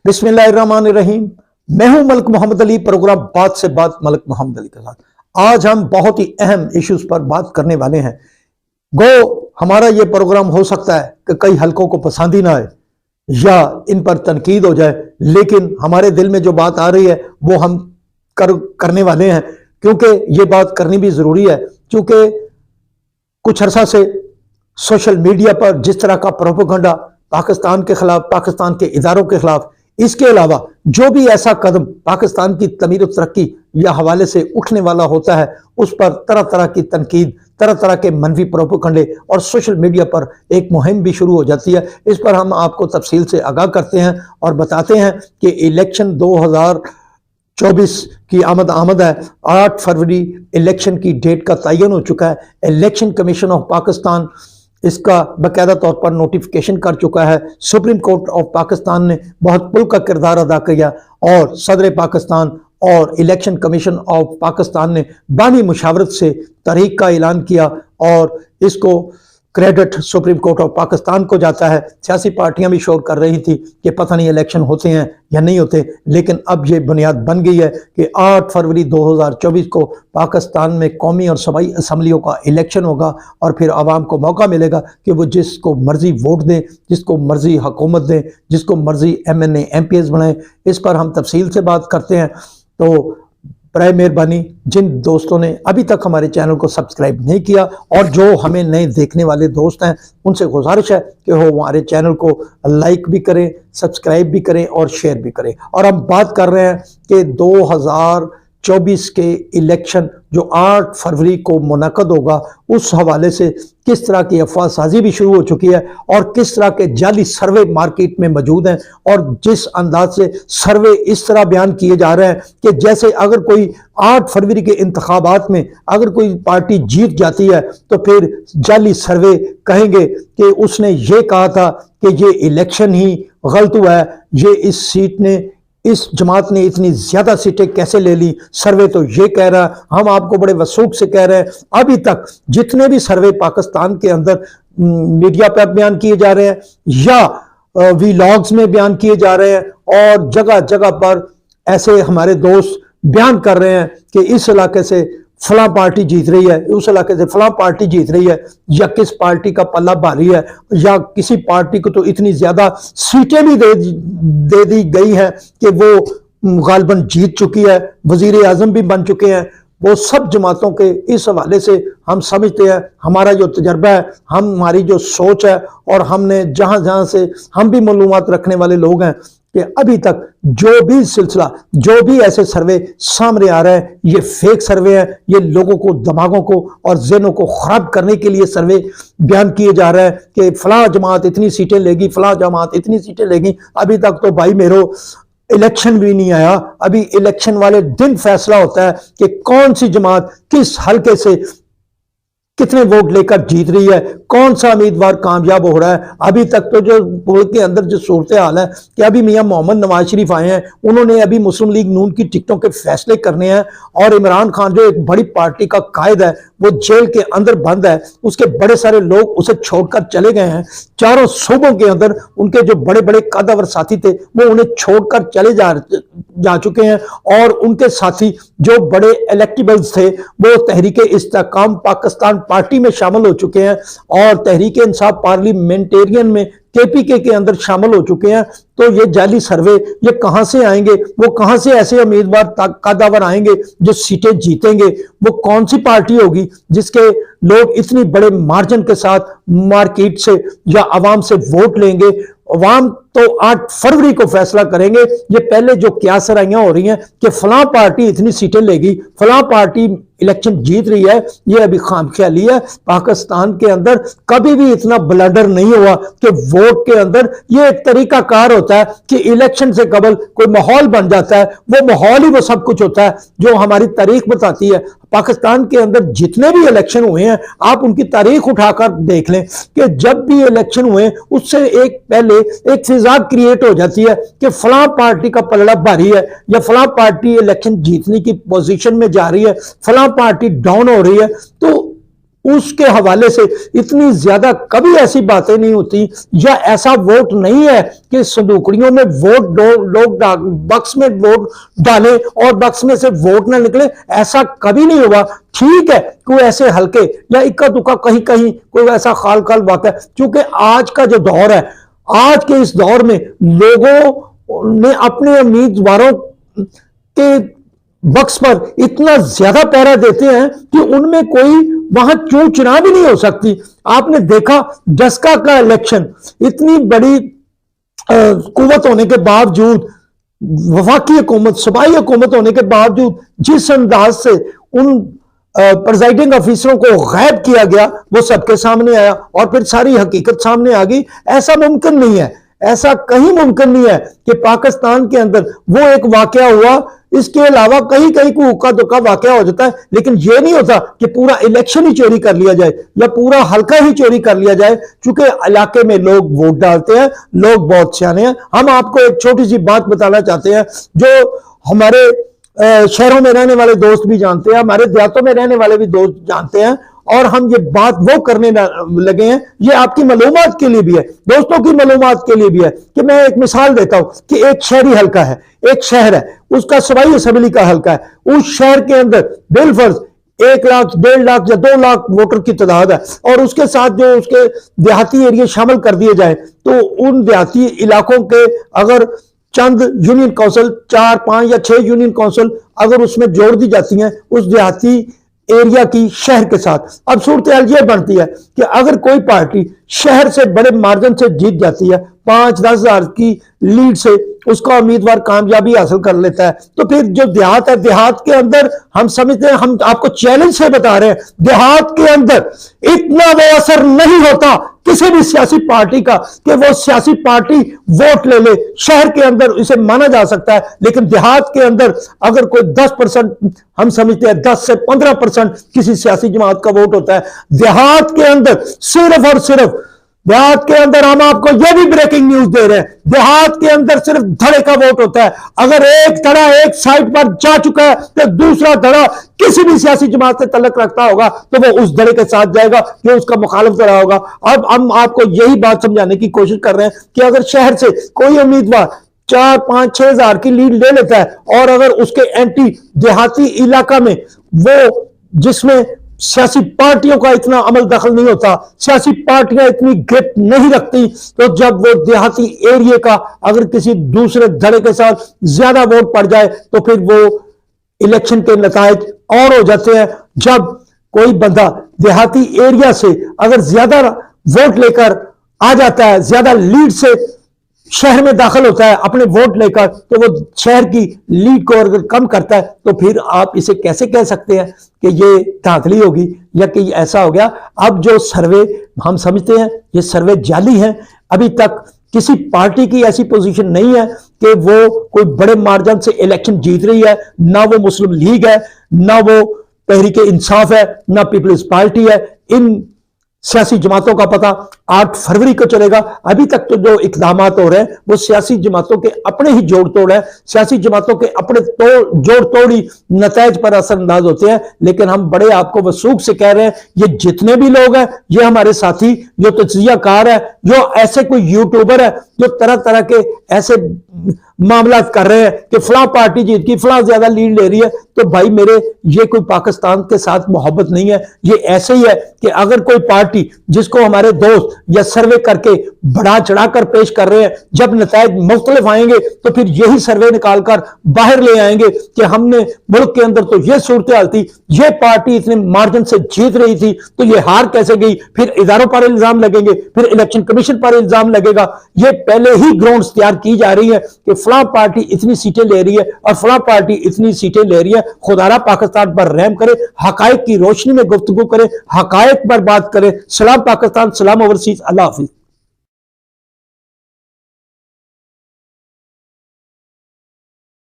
बिस्मिल्लाहिर्रहमानिर्रहीम। मैं हूं मलिक मोहम्मद अली, प्रोग्राम बात से बात मलिक मोहम्मद अली के साथ। आज हम बहुत ही अहम इश्यूज पर बात करने वाले हैं। गो हमारा ये प्रोग्राम हो सकता है कि कई हलकों को पसंद ही ना आए या इन पर तनकीद हो जाए, लेकिन हमारे दिल में जो बात आ रही है वो हम करने वाले हैं, क्योंकि ये बात करनी भी जरूरी है। क्योंकि कुछ अरसा से सोशल मीडिया पर जिस तरह का प्रोपेगेंडा पाकिस्तान के खिलाफ, पाकिस्तान के इदारों के खिलाफ, इसके अलावा जो भी ऐसा कदम पाकिस्तान की तमीर और तरक्की या हवाले से उठने वाला होता है, उस पर तरह तरह की तनकीद, तरह तरह के मनफी प्रोपेगेंडे और सोशल मीडिया पर एक मुहिम भी शुरू हो जाती है। इस पर हम आपको तफसील से आगाह करते हैं और बताते हैं कि इलेक्शन 2024 की आमद है। 8 फरवरी इलेक्शन की डेट का तयन हो चुका है। इलेक्शन कमीशन ऑफ पाकिस्तान इसका बाकायदा तौर पर नोटिफिकेशन कर चुका है। सुप्रीम कोर्ट ऑफ पाकिस्तान ने बहुत पुल का किरदार अदा किया और सदर पाकिस्तान और इलेक्शन कमीशन ऑफ पाकिस्तान ने बानी मुशावरत से तारीख का ऐलान किया और इसको credit supreme court of Pakistan को जाता है। सियासी पार्टियां भी शोर कर रही थी कि पता नहीं इलेक्शन होते हैं या नहीं होते, लेकिन अब ये बुनियाद बन गई है कि 8 फरवरी 2024 को पाकिस्तान में कौमी और सूबाई असम्बलियों का इलेक्शन होगा और फिर आवाम को मौका मिलेगा कि वो जिसको मर्जी वोट दें, जिसको मर्जी हुकूमत दें, जिसको मर्जी MNA MPs बनाएं। इस पर हम तफसील से बात करते हैं। तो बराए मेहरबानी जिन दोस्तों ने अभी तक हमारे चैनल को सब्सक्राइब नहीं किया और जो हमें नए देखने वाले दोस्त हैं, उनसे गुजारिश है कि वो हमारे चैनल को लाइक भी करें, सब्सक्राइब भी करें और शेयर भी करें। और हम बात कर रहे हैं कि 2024 के इलेक्शन जो 8 फरवरी को मुनक़द होगा, उस हवाले से किस तरह की अफवाह साजी भी शुरू हो चुकी है और किस तरह के जाली सर्वे मार्केट में मौजूद हैं। और जिस अंदाज से सर्वे इस तरह बयान किए जा रहे हैं कि जैसे अगर कोई 8 फरवरी के इंतखाबात में अगर कोई पार्टी जीत जाती है तो फिर जाली सर्वे कहेंगे कि उसने ये कहा था कि ये इलेक्शन ही गलत हुआ है, ये इस सीट ने, इस जमात ने इतनी ज्यादा सीटें कैसे ले ली, सर्वे तो ये कह रहा है। हम आपको बड़े वसूख से कह रहे हैं, अभी तक जितने भी सर्वे पाकिस्तान के अंदर मीडिया पर बयान किए जा रहे हैं या वीलॉग्स में बयान किए जा रहे हैं और जगह जगह पर ऐसे हमारे दोस्त बयान कर रहे हैं कि इस इलाके से फलां पार्टी जीत रही है, उस इलाके से फलां पार्टी जीत रही है, या किस पार्टी का पल्ला भारी है, या किसी पार्टी को तो इतनी ज्यादा सीटें भी दे दी गई हैं कि वो गालिबन जीत चुकी है, वजीर आजम भी बन चुके हैं। वो सब जमातों के इस हवाले से हम समझते हैं, हमारा जो तजर्बा है, हमारी जो सोच है और हमने जहां जहां से हम भी मालूमात रखने वाले लोग हैं कि अभी तक जो भी सिलसिला, जो भी ऐसे सर्वे सामने आ रहे हैं, ये फेक सर्वे हैं। ये लोगों को, दिमागों को और ज़हनों को खराब करने के लिए सर्वे बयान किए जा रहे हैं कि फलां जमात इतनी सीटें लेगी, फलां जमात इतनी सीटें लेगी। अभी तक तो भाई मेरो इलेक्शन भी नहीं आया। अभी इलेक्शन वाले दिन फैसला होता है कि कौन सी जमात किस हल्के से कितने वोट लेकर जीत रही है, कौन सा उम्मीदवार कामयाब हो रहा है। अभी तक तो जो मुल्क के अंदर जो सूरत हाल है कि अभी मियां मोहम्मद नवाज शरीफ आए हैं, उन्होंने अभी मुस्लिम लीग नून की टिकटों के फैसले करने हैं और इमरान खान जो एक बड़ी पार्टी का कायद है वो जेल के अंदर बंद है। उसके बड़े सारे लोग उसे छोड़कर चले गए हैं। चारों सूबों के अंदर उनके जो बड़े बड़े कदावर साथी थे वो उन्हें छोड़कर चले जा चुके हैं और उनके साथी जो बड़े इलेक्टेबल्स थे वो तहरीक इस्तेकाम पाकिस्तान पार्टी में शामिल हो चुके हैं और तहरीक इंसाफ पार्लियामेंटेरियन में KPK के अंदर शामिल हो चुके हैं। तो ये जाली सर्वे ये कहां से आएंगे, वो कहां से ऐसे उम्मीदवार कदावर आएंगे जो सीटें जीतेंगे? वो कौन सी पार्टी होगी जिसके लोग इतनी बड़े मार्जिन के साथ मार्केट से या आवाम से वोट लेंगे? अवाम तो 8 फरवरी को फैसला करेंगे। ये पहले जो क्यासराइयां हो रही हैं कि फलां पार्टी इतनी सीटें लेगी, फलां पार्टी इलेक्शन जीत रही है, ये अभी खामख्याली है। पाकिस्तान के अंदर कभी भी इतना ब्लडर नहीं हुआ कि वोट के अंदर ये एक तरीका कार होता है कि इलेक्शन से कबल कोई माहौल बन जाता है, वो माहौल ही वो सब कुछ होता है जो हमारी तारीख बताती है। पाकिस्तान के अंदर जितने भी इलेक्शन हुए हैं आप उनकी तारीख उठाकर देख लें कि जब भी इलेक्शन हुए उससे एक पहले एक फिजा क्रिएट हो जाती है कि फलां पार्टी का पलड़ा भारी है या फलां पार्टी इलेक्शन जीतने की पोजीशन में जा रही है, फलां पार्टी डाउन हो रही है। तो उसके हवाले से इतनी ज्यादा कभी ऐसी बातें नहीं होती, या ऐसा वोट नहीं है कि संदूकड़ियों में वोट लोग बक्स में वोट डालें और बक्स में से वोट ना निकले, ऐसा कभी नहीं हुआ। ठीक है, कोई ऐसे हल्के या इक्का दुक्का कहीं कहीं कोई ऐसा खाल खाल वाक़या, क्योंकि आज का जो दौर है, आज के इस दौर में लोगों ने अपने उम्मीदवारों के बक्स पर इतना ज्यादा पहरा देते हैं कि उनमें कोई वहां चूं चुनाव भी नहीं हो सकती। आपने देखा डस्का का इलेक्शन, इतनी बड़ी कुव्वत होने के बावजूद, वफाकी हुकूमत, सूबाई हुकूमत होने के बावजूद जिस अंदाज से उन प्रिजाइडिंग ऑफिसरों को गायब किया गया, वो सबके सामने आया और फिर सारी हकीकत सामने आ गई। ऐसा मुमकिन नहीं है, ऐसा कहीं मुमकिन नहीं है कि पाकिस्तान के अंदर वो एक वाकया हुआ, इसके अलावा कहीं कहीं कोई उक्का दुक्का वाकया हो जाता है, लेकिन ये नहीं होता कि पूरा इलेक्शन ही चोरी कर लिया जाए या पूरा हल्का ही चोरी कर लिया जाए। क्योंकि इलाके में लोग वोट डालते हैं, लोग बहुत सियाने हैं। हम आपको एक छोटी सी बात बताना चाहते हैं जो हमारे शहरों में रहने वाले दोस्त भी जानते हैं, हमारे देहातों में रहने वाले भी दोस्त जानते हैं, और हम ये बात वो करने लगे हैं, ये आपकी मालूमात के लिए भी है, दोस्तों की मालूमात के लिए भी है, कि मैं एक मिसाल देता हूं कि एक शहरी हल्का है, एक शहर है, उसका सूबाई असेंबली का हल्का है, उस शहर के अंदर बिलफर्ज 1 लाख, 1.5 लाख या 2 लाख वोटर की तादाद है, और उसके साथ जो उसके देहाती एरिया शामिल कर दिए जाए, तो उन देहाती इलाकों के अगर चंद यूनियन काउंसिल, 4, 5 या 6 यूनियन काउंसिल अगर उसमें जोड़ दी जाती हैं उस देहाती एरिया की शहर के साथ, अब सूरत हाल यह बनती है कि अगर कोई पार्टी शहर से बड़े मार्जिन से जीत जाती है, 5-10 हजार की लीड से उसका उम्मीदवार कामयाबी हासिल कर लेता है, तो फिर जो देहात है, देहात के अंदर हम समझते हैं, हम आपको चैलेंज से बता रहे हैं, देहात के अंदर इतना वो असर नहीं होता किसी भी सियासी पार्टी का कि वो सियासी पार्टी वोट ले ले। शहर के अंदर इसे माना जा सकता है, लेकिन देहात के अंदर अगर कोई 10%, हम समझते हैं 10 से 15% किसी सियासी जमात का वोट होता है, देहात के अंदर सिर्फ और सिर्फ, देहात के अंदर हम आपको यह भी ब्रेकिंग न्यूज दे रहे हैं, देहात के अंदर सिर्फ धड़े का वोट होता है। अगर एक धड़ा एक साइड पर जा चुका है तो दूसरा धड़ा किसी भी सियासी जमात से तल्लुक रखता होगा तो वो उस धड़े के साथ जाएगा जो उसका मुखालिफ धड़ा होगा। अब हम आपको यही बात समझाने की कोशिश कर रहे हैं कि अगर शहर से कोई उम्मीदवार 4, 5, 6 हजार की लीड ले लेता है और अगर उसके एंटी देहाती इलाका में वो, जिसमें सियासी पार्टियों का इतना अमल दखल नहीं होता, सियासी पार्टियां इतनी ग्रिप नहीं रखती, तो जब वो देहाती एरिया का अगर किसी दूसरे धड़े के साथ ज्यादा वोट पड़ जाए तो फिर वो इलेक्शन के नतायज और हो जाते हैं। जब कोई बंदा देहाती एरिया से अगर ज्यादा वोट लेकर आ जाता है, ज्यादा लीड से शहर में दाखिल होता है अपने वोट लेकर, तो वो शहर की लीड को अगर कम करता है तो फिर आप इसे कैसे कह सकते हैं कि ये धांधली होगी या कि ऐसा हो गया। अब जो सर्वे हम समझते हैं ये सर्वे जाली है, अभी तक किसी पार्टी की ऐसी पोजीशन नहीं है कि वो कोई बड़े मार्जिन से इलेक्शन जीत रही है, ना वो मुस्लिम लीग है, ना वो तहरीक इंसाफ है, ना पीपल्स पार्टी है। इन सियासी जमातों का पता 8 फरवरी को चलेगा। अभी तक तो जो इकदाम हो रहे हैं वो सियासी जमातों के अपने ही जोड़ तोड़ है, सियासी जमातों के अपने जोड़ तोड़ी नतायज पर असरअंदाज होते हैं। लेकिन हम बड़े आपको वसूख से कह रहे हैं, ये जितने भी लोग हैं, ये हमारे साथी जो तज्जियाकार है, जो ऐसे कोई यूट्यूबर है जो तरह तरह के ऐसे मामला कर रहे हैं कि फलां पार्टी जीत की, फलां ज्यादा लीड ले रही है, तो भाई मेरे, ये कोई पाकिस्तान के साथ मोहब्बत नहीं है। ये ऐसे ही है कि अगर कोई पार्टी जिसको हमारे दोस्त या सर्वे करके बढ़ा चढ़ाकर पेश कर रहे हैं, जब नतायज मुख्तलिफ आएंगे तो फिर यही सर्वे निकालकर बाहर ले आएंगे कि हमने मुल्क के अंदर तो यह सूरत हाल थी, यह पार्टी इतने मार्जिन से जीत रही थी, तो यह हार कैसे गई। फिर इदारों पर इल्जाम लगेंगे, फिर इलेक्शन कमीशन पर इल्जाम लगेगा। यह पहले ही ग्राउंड्स तैयार की जा रही है कि फलां पार्टी इतनी सीटें ले रही है और फलां पार्टी इतनी सीटें ले रही है। खुदारा पाकिस्तान पर रहम करे, हकायक की रोशनी में गुफ्तगू करे, हकायक पर बात करे। सलाम पाकिस्तान, सलाम ओवरसीज, अल्लाह हाफिज।